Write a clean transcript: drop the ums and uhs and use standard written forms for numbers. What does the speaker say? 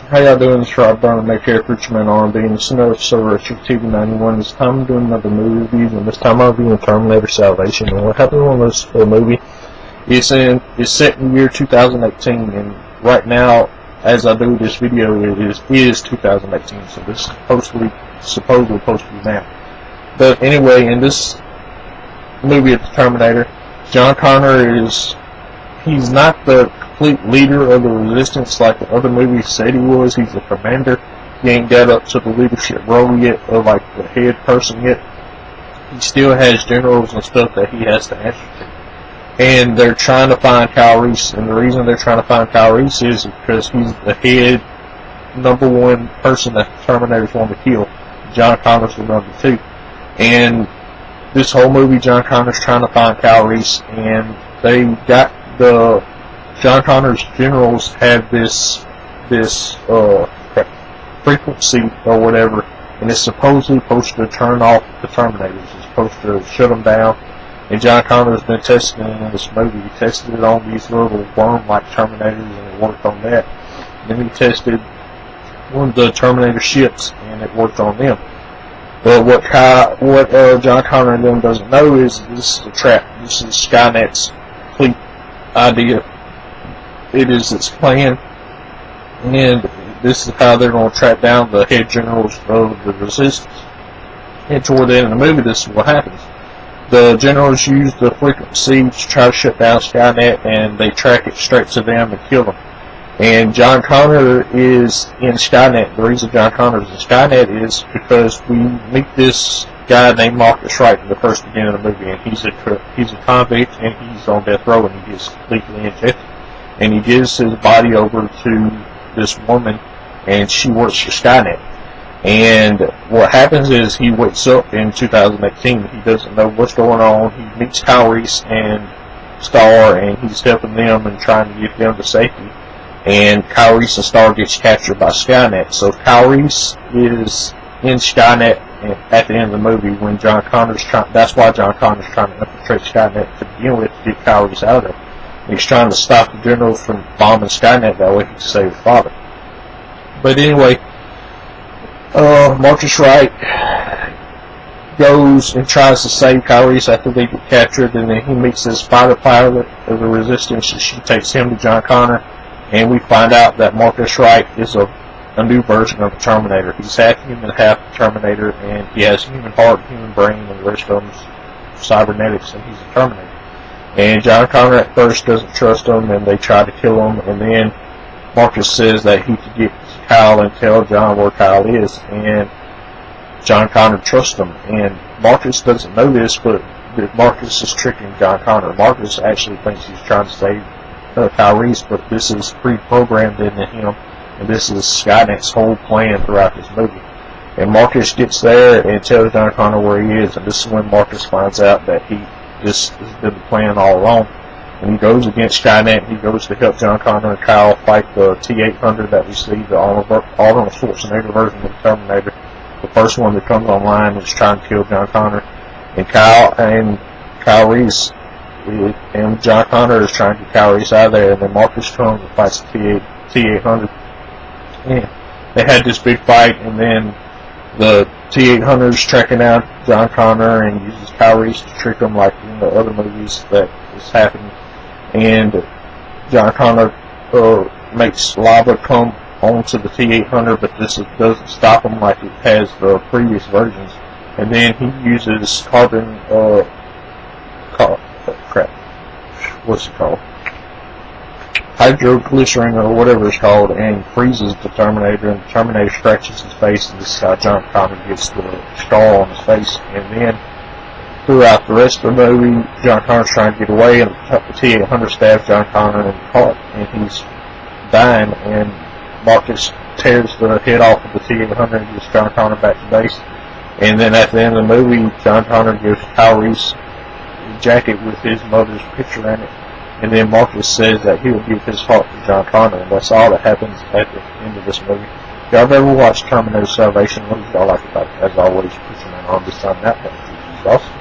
How y'all doing? This is Rob Brown, make here Preachman R&B, and it's another episode of TV91. This time I'm doing another movie review, and this time I'll be in Terminator Salvation. And what happened on this movie is set in the year 2018, and right now, as I do this video, it is 2018, so this is supposedly supposed to be now. But anyway, in this movie of the Terminator, John Connor he's not the complete leader of the resistance like the other movies said he was. He's a commander. He ain't got up to the leadership role yet, or like the head person yet. He still has generals and stuff that he has to answer to. And they're trying to find Kyle Reese, and the reason they're trying to find Kyle Reese is because he's the head #1 person that the Terminators want to kill. John Connor's the #2. And this whole movie, John Connor's trying to find Kyle Reese, and they got John Connor's generals have this frequency or whatever, and it's supposedly supposed to turn off the Terminators. It's supposed to shut them down. And John Connor's been testing it in this movie. He tested it on these little worm-like Terminators, and it worked on that. And then he tested one of the Terminator ships, and it worked on them. But what John Connor and them doesn't know is this is a trap. This is Skynet's complete idea. It is its plan, and this is how they're going to track down the head generals of the resistance. And toward the end of the movie, this is what happens. The generals use the frequency to try to shut down Skynet, and they track it straight to them and kill them. And John Connor is in Skynet. The reason John Connor is in Skynet is because we meet this guy named Marcus Wright in the first beginning of the movie, and he's a convict, and he's on death row, and he gets completely injected. And he gives his body over to this woman, and she works for Skynet. And what happens is he wakes up in 2018. He doesn't know what's going on. He meets Kyle Reese and Star, and he's helping them and trying to get them to safety. And Kyle Reese and Star gets captured by Skynet. So Kyle Reese is in Skynet at the end of the movie when John Connor's that's why John Connor's trying to infiltrate Skynet to begin with, to get Kyle Reese out of there. He's trying to stop the generals from bombing Skynet, that way he can save his father. But anyway, Marcus Wright goes and tries to save Kyle Reese after they get captured, and then he meets this fighter pilot of the resistance, and she takes him to John Connor, and we find out that Marcus Wright is a new version of the Terminator. He's half human, half Terminator, and he has human heart, human brain, and the rest of them's cybernetics, and he's a Terminator. And John Connor at first doesn't trust him, and they try to kill him, and then Marcus says that he could get Kyle and tell John where Kyle is, and John Connor trusts him. And Marcus doesn't know this, but Marcus is tricking John Connor. Marcus actually thinks he's trying to save Kyle Reese, but this is pre-programmed into him, and this is Skynet's whole plan throughout this movie. And Marcus gets there and tells John Connor where he is, and this is when Marcus finds out that this has been the plan all along. And he goes against Skynet, and he goes to help John Connor and Kyle fight the T-800 that we see, the Arnold Schwarzenegger version of the Terminator. The first one that comes online is trying to kill John Connor. And Kyle Reese and John Connor is trying to get Kyle Reese out of there, and then Marcus comes and fights the T-800. And they had this big fight, and then the T-800 is tracking out John Connor and uses Kyle Reese to trick him like in the other movies that is happening. And John Connor makes lava come onto the T-800, but this doesn't stop him like it has the previous versions. And then he uses hydroglycerin or whatever it's called, and freezes the Terminator, and the Terminator scratches his face, and this is how John Connor gets the scar on his face. And then throughout the rest of the movie, John Connor's trying to get away, and the T-800 stabs John Connor in the heart, and he's dying, and Marcus tears the head off of the T-800 and gets John Connor back to base. And then at the end of the movie, John Connor gives Kyle Reese a jacket with his mother's picture in it. And then Marcus says that he will give his heart to John Connor, and that's all that happens at the end of this movie. If y'all have ever watched Terminator Salvation, what did y'all like about it? As always, pushing on this time that, which is awesome.